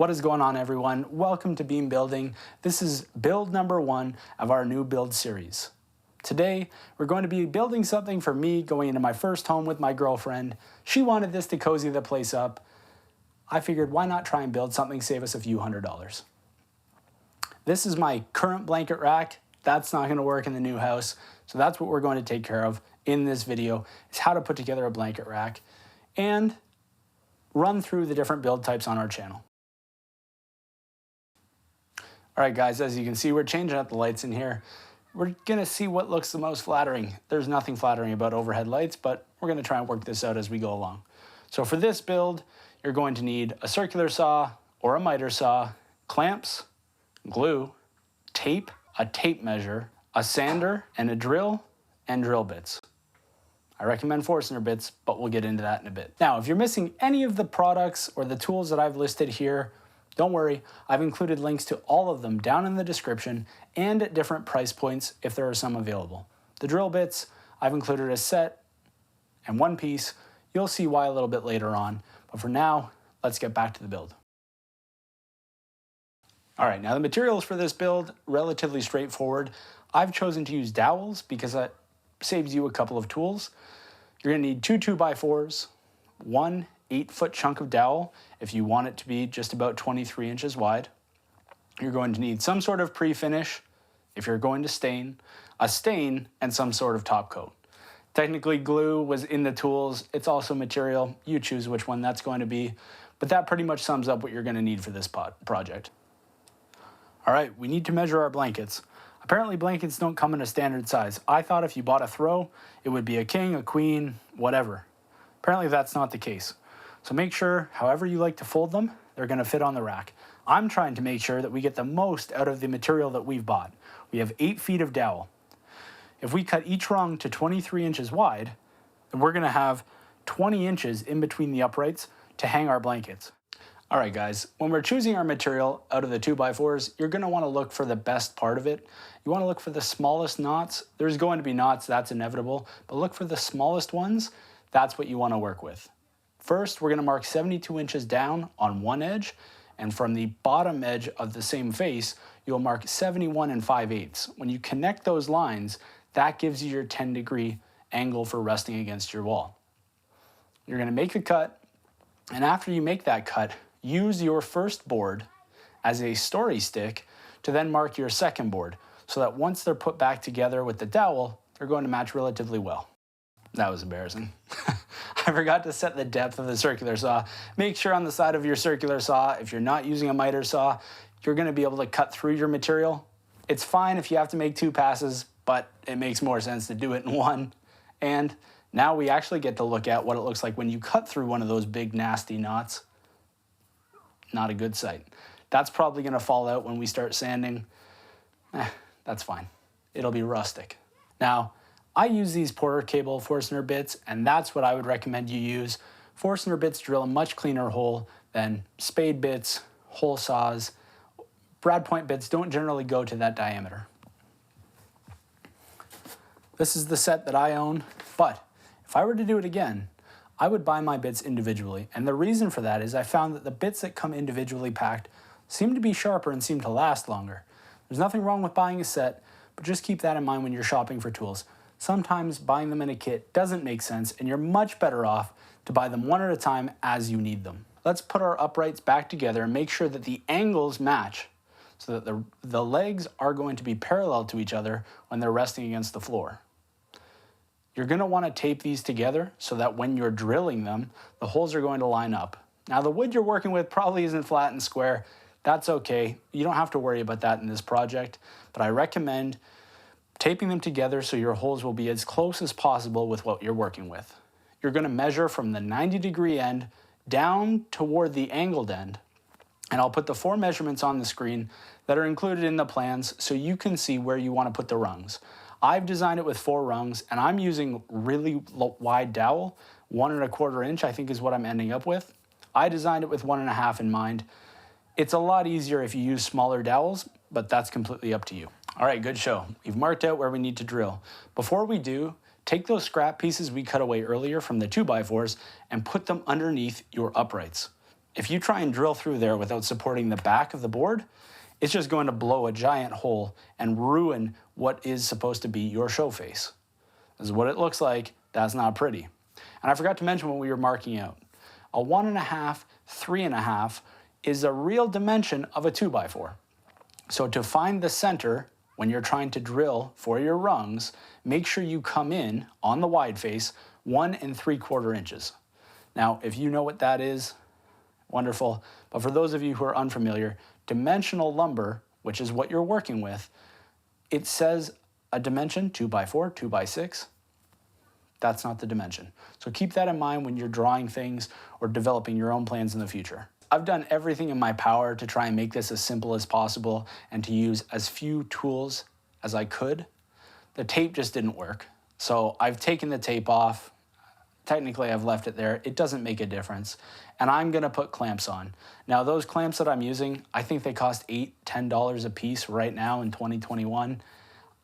What is going on, everyone? Welcome to Beam Building. This is build number 1 of our new build series. Today, we're going to be building something for me going into my first home with my girlfriend. She wanted this to cozy the place up. I figured, why not try and build something, save us a few $100s. This is my current blanket rack. That's not going to work in the new house. So that's what we're going to take care of in this video, is how to put together a blanket rack and run through the different build types on our channel. All right, guys, as you can see, we're changing up the lights in here. We're gonna see what looks the most flattering. There's nothing flattering about overhead lights, but we're gonna try and work this out as we go along. So for this build, you're going to need a circular saw or a miter saw, clamps, glue, tape, a tape measure, a sander, and a drill and drill bits. I recommend Forstner bits, but we'll get into that in a bit. Now, if you're missing any of the products or the tools that I've listed here, don't worry, I've included links to all of them down in the description and at different price points if there are some available. The drill bits, I've included a set and one piece. You'll see why a little bit later on, but for now, let's get back to the build. All right, now the materials for this build, relatively straightforward. I've chosen to use dowels because that saves you a couple of tools. You're gonna need two 2x4s, one 8-foot chunk of dowel if you want it to be just about 23 inches wide. You're going to need some sort of pre-finish if you're going to stain, a stain, and some sort of top coat. Technically, glue was in the tools. It's also material. You choose which one that's going to be, but that pretty much sums up what you're going to need for this project. All right, we need to measure our blankets. Apparently, blankets don't come in a standard size. I thought if you bought a throw, it would be a king, a queen, whatever. Apparently, that's not the case. So make sure, however you like to fold them, they're gonna fit on the rack. I'm trying to make sure that we get the most out of the material that we've bought. We have 8 feet of dowel. If we cut each rung to 23 inches wide, then we're gonna have 20 inches in between the uprights to hang our blankets. All right, guys, when we're choosing our material out of the 2x4s, you're gonna wanna look for the best part of it. You wanna look for the smallest knots. There's going to be knots, that's inevitable, but look for the smallest ones. That's what you wanna work with. First, we're gonna mark 72 inches down on one edge, and from the bottom edge of the same face, you'll mark 71 5/8. When you connect those lines, that gives you your 10-degree angle for resting against your wall. You're gonna make the cut, and after you make that cut, use your first board as a story stick to then mark your second board, so that once they're put back together with the dowel, they're going to match relatively well. That was embarrassing. I forgot to set the depth of the circular saw. Make sure on the side of your circular saw, if you're not using a miter saw, you're gonna be able to cut through your material. It's fine if you have to make 2 passes, but it makes more sense to do it in one. And now we actually get to look at what it looks like when you cut through one of those big nasty knots. Not a good sight. That's probably gonna fall out when we start sanding. That's fine. It'll be rustic. Now, I use these Porter cable Forstner bits, and that's what I would recommend you use. Forstner bits drill a much cleaner hole than spade bits, hole saws. Brad point bits don't generally go to that diameter. This is the set that I own, but if I were to do it again, I would buy my bits individually. And the reason for that is I found that the bits that come individually packed seem to be sharper and seem to last longer. There's nothing wrong with buying a set, but just keep that in mind when you're shopping for tools. Sometimes buying them in a kit doesn't make sense, and you're much better off to buy them one at a time as you need them. Let's put our uprights back together and make sure that the angles match so that the legs are going to be parallel to each other when they're resting against the floor. You're gonna wanna tape these together so that when you're drilling them, the holes are going to line up. Now, the wood you're working with probably isn't flat and square. That's okay. You don't have to worry about that in this project, but I recommend taping them together so your holes will be as close as possible with what you're working with. You're gonna measure from the 90-degree end down toward the angled end, and I'll put the 4 measurements on the screen that are included in the plans so you can see where you wanna put the rungs. I've designed it with 4 rungs, and I'm using really wide dowel. 1 1/4 inch, I think, is what I'm ending up with. I designed it with 1.5 in mind. It's a lot easier if you use smaller dowels, but that's completely up to you. All right, good show. We've marked out where we need to drill. Before we do, take those scrap pieces we cut away earlier from the 2x4s and put them underneath your uprights. If you try and drill through there without supporting the back of the board, it's just going to blow a giant hole and ruin what is supposed to be your show face. This is what it looks like. That's not pretty. And I forgot to mention when we were marking out, a 1.5, 3.5 is a real dimension of a 2x4. So to find the center when you're trying to drill for your rungs, make sure you come in on the wide face 1 3/4 inches. Now, if you know what that is, wonderful. But for those of you who are unfamiliar, dimensional lumber, which is what you're working with, it says a dimension 2x4, 2x6. That's not the dimension. So keep that in mind when you're drawing things or developing your own plans in the future. I've done everything in my power to try and make this as simple as possible and to use as few tools as I could. The tape just didn't work. So I've taken the tape off. Technically, I've left it there. It doesn't make a difference. And I'm gonna put clamps on. Now, those clamps that I'm using, I think they cost $8, $10 a piece right now in 2021.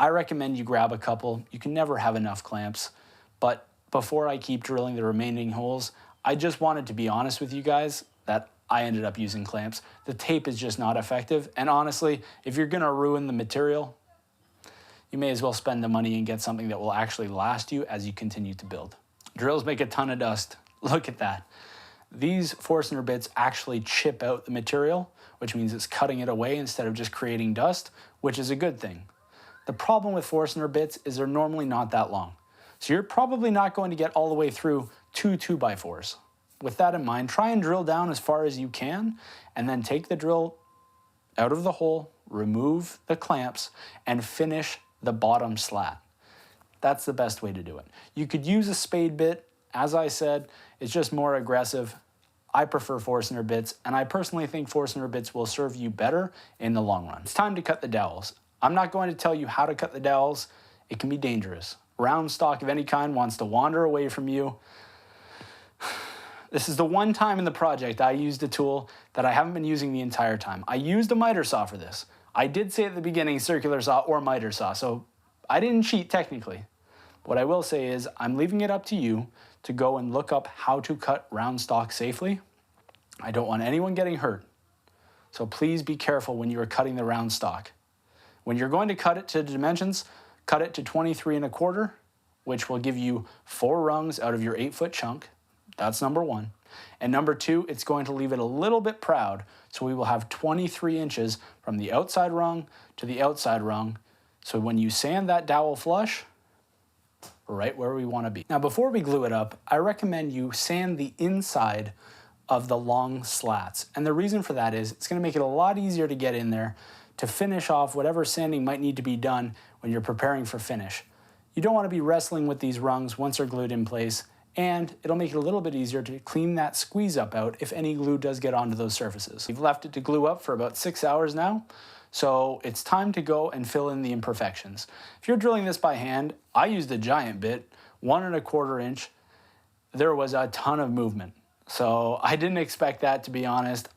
I recommend you grab a couple. You can never have enough clamps. But before I keep drilling the remaining holes, I just wanted to be honest with you guys that I ended up using clamps. The tape is just not effective. And honestly, if you're gonna ruin the material, you may as well spend the money and get something that will actually last you as you continue to build. Drills make a ton of dust. Look at that. These Forstner bits actually chip out the material, which means it's cutting it away instead of just creating dust, which is a good thing. The problem with Forstner bits is they're normally not that long. So you're probably not going to get all the way through 2x4s. With that in mind, try and drill down as far as you can, and then take the drill out of the hole, remove the clamps, and finish the bottom slat. That's the best way to do it. You could use a spade bit. As I said, it's just more aggressive. I prefer Forstner bits, and I personally think Forstner bits will serve you better in the long run. It's time to cut the dowels. I'm not going to tell you how to cut the dowels. It can be dangerous. Round stock of any kind wants to wander away from you. This is the one time in the project I used a tool that I haven't been using the entire time. I used a miter saw for this. I did say at the beginning circular saw or miter saw, so I didn't cheat technically. What I will say is I'm leaving it up to you to go and look up how to cut round stock safely. I don't want anyone getting hurt. So please be careful when you are cutting the round stock. When you're going to cut it to the dimensions, cut it to 23 1/4, which will give you 4 rungs out of your 8-foot chunk. That's number one. And number two, it's going to leave it a little bit proud. So we will have 23 inches from the outside rung to the outside rung. So when you sand that dowel flush, we're right where we want to be. Now, before we glue it up, I recommend you sand the inside of the long slats. And the reason for that is it's going to make it a lot easier to get in there to finish off whatever sanding might need to be done when you're preparing for finish. You don't want to be wrestling with these rungs once they're glued in place, and it'll make it a little bit easier to clean that squeeze up out if any glue does get onto those surfaces. We've left it to glue up for about 6 hours now, so it's time to go and fill in the imperfections. If you're drilling this by hand, I used a giant bit, 1 1/4 inch. There was a ton of movement, so I didn't expect that, to be honest.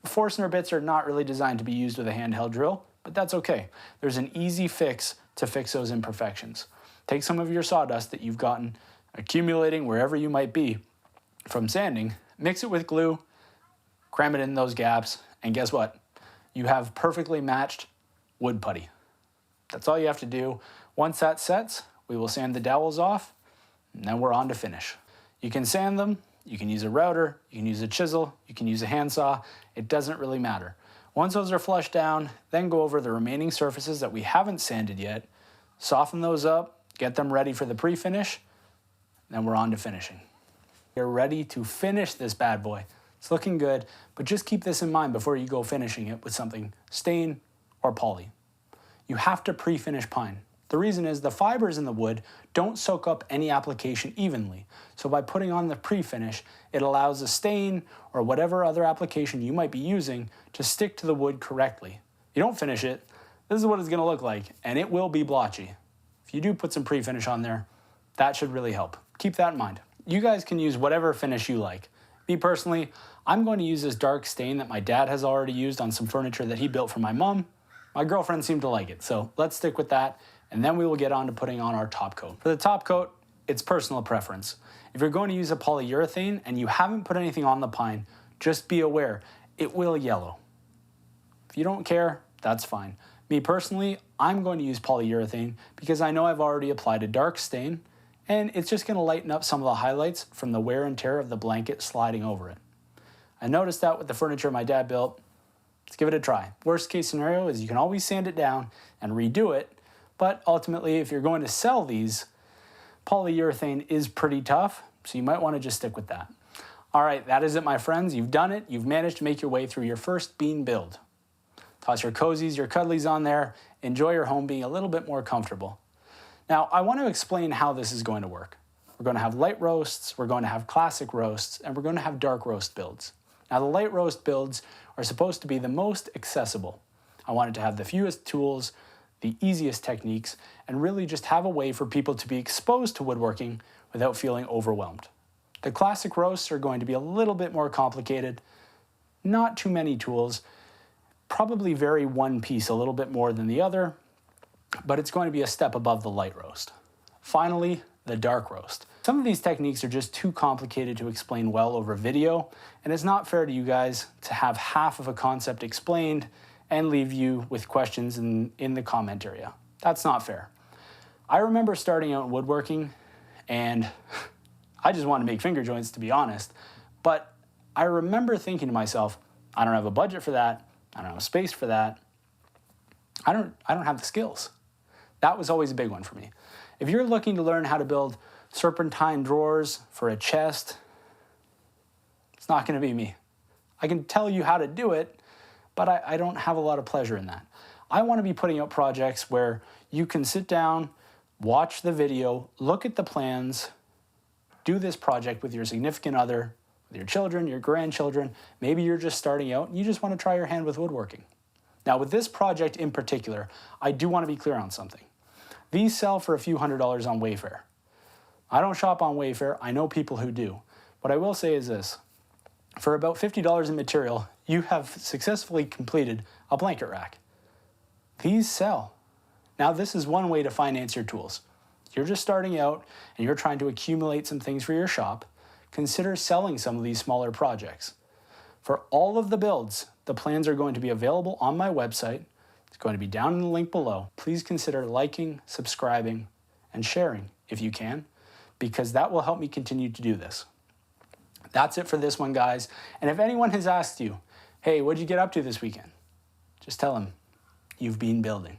Forstner bits are not really designed to be used with a handheld drill, but that's okay. There's an easy fix to fix those imperfections. Take some of your sawdust that you've gotten accumulating wherever you might be from sanding, mix it with glue, cram it in those gaps, and guess what? You have perfectly matched wood putty. That's all you have to do. Once that sets, we will sand the dowels off, and then we're on to finish. You can sand them, you can use a router, you can use a chisel, you can use a handsaw. It doesn't really matter. Once those are flushed down, then go over the remaining surfaces that we haven't sanded yet, soften those up, get them ready for the pre-finish, then we're on to finishing. You're ready to finish this bad boy. It's looking good, but just keep this in mind before you go finishing it with something stain or poly. You have to pre-finish pine. The reason is the fibers in the wood don't soak up any application evenly. So by putting on the pre-finish, it allows the stain or whatever other application you might be using to stick to the wood correctly. You don't finish it, this is what it's gonna look like, and it will be blotchy. If you do put some pre-finish on there, that should really help. Keep that in mind. You guys can use whatever finish you like. Me personally, I'm going to use this dark stain that my dad has already used on some furniture that he built for my mom. My girlfriend seemed to like it, so let's stick with that, and then we will get on to putting on our top coat. For the top coat, it's personal preference. If you're going to use a polyurethane and you haven't put anything on the pine, just be aware, it will yellow. If you don't care, that's fine. Me personally, I'm going to use polyurethane because I know I've already applied a dark stain and it's just going to lighten up some of the highlights from the wear and tear of the blanket sliding over it. I noticed that with the furniture my dad built. Let's give it a try. Worst case scenario is you can always sand it down and redo it, but ultimately if you're going to sell these, polyurethane is pretty tough, so you might want to just stick with that. All right, that is it, my friends. You've done it. You've managed to make your way through your first bean build. Toss your cozies, your cuddlies on there. Enjoy your home being a little bit more comfortable. Now, I want to explain how this is going to work. We're going to have light roasts, we're going to have classic roasts, and we're going to have dark roast builds. Now, the light roast builds are supposed to be the most accessible. I wanted to have the fewest tools, the easiest techniques, and really just have a way for people to be exposed to woodworking without feeling overwhelmed. The classic roasts are going to be a little bit more complicated, not too many tools, probably vary one piece a little bit more than the other, but it's going to be a step above the light roast. Finally, the dark roast. Some of these techniques are just too complicated to explain well over video, and it's not fair to you guys to have half of a concept explained and leave you with questions in the comment area. That's not fair. I remember starting out in woodworking, and I just wanted to make finger joints, to be honest, but I remember thinking to myself, I don't have a budget for that, I don't have space for that, I don't have the skills. That was always a big one for me. If you're looking to learn how to build serpentine drawers for a chest, it's not going to be me. I can tell you how to do it, but I don't have a lot of pleasure in that. I want to be putting out projects where you can sit down, watch the video, look at the plans, do this project with your significant other, with your children, your grandchildren. Maybe you're just starting out and you just want to try your hand with woodworking. Now, with this project in particular, I do want to be clear on something. These sell for a few $100s on Wayfair. I don't shop on Wayfair. I know people who do. What I will say is this. For about $50 in material, you have successfully completed a blanket rack. These sell. Now, this is one way to finance your tools. You're just starting out and you're trying to accumulate some things for your shop. Consider selling some of these smaller projects. For all of the builds, the plans are going to be available on my website. It's going to be down in the link below. Please consider liking, subscribing, and sharing if you can, because that will help me continue to do this. That's it for this one, guys. And if anyone has asked you, hey, what'd you get up to this weekend? Just tell them you've been building.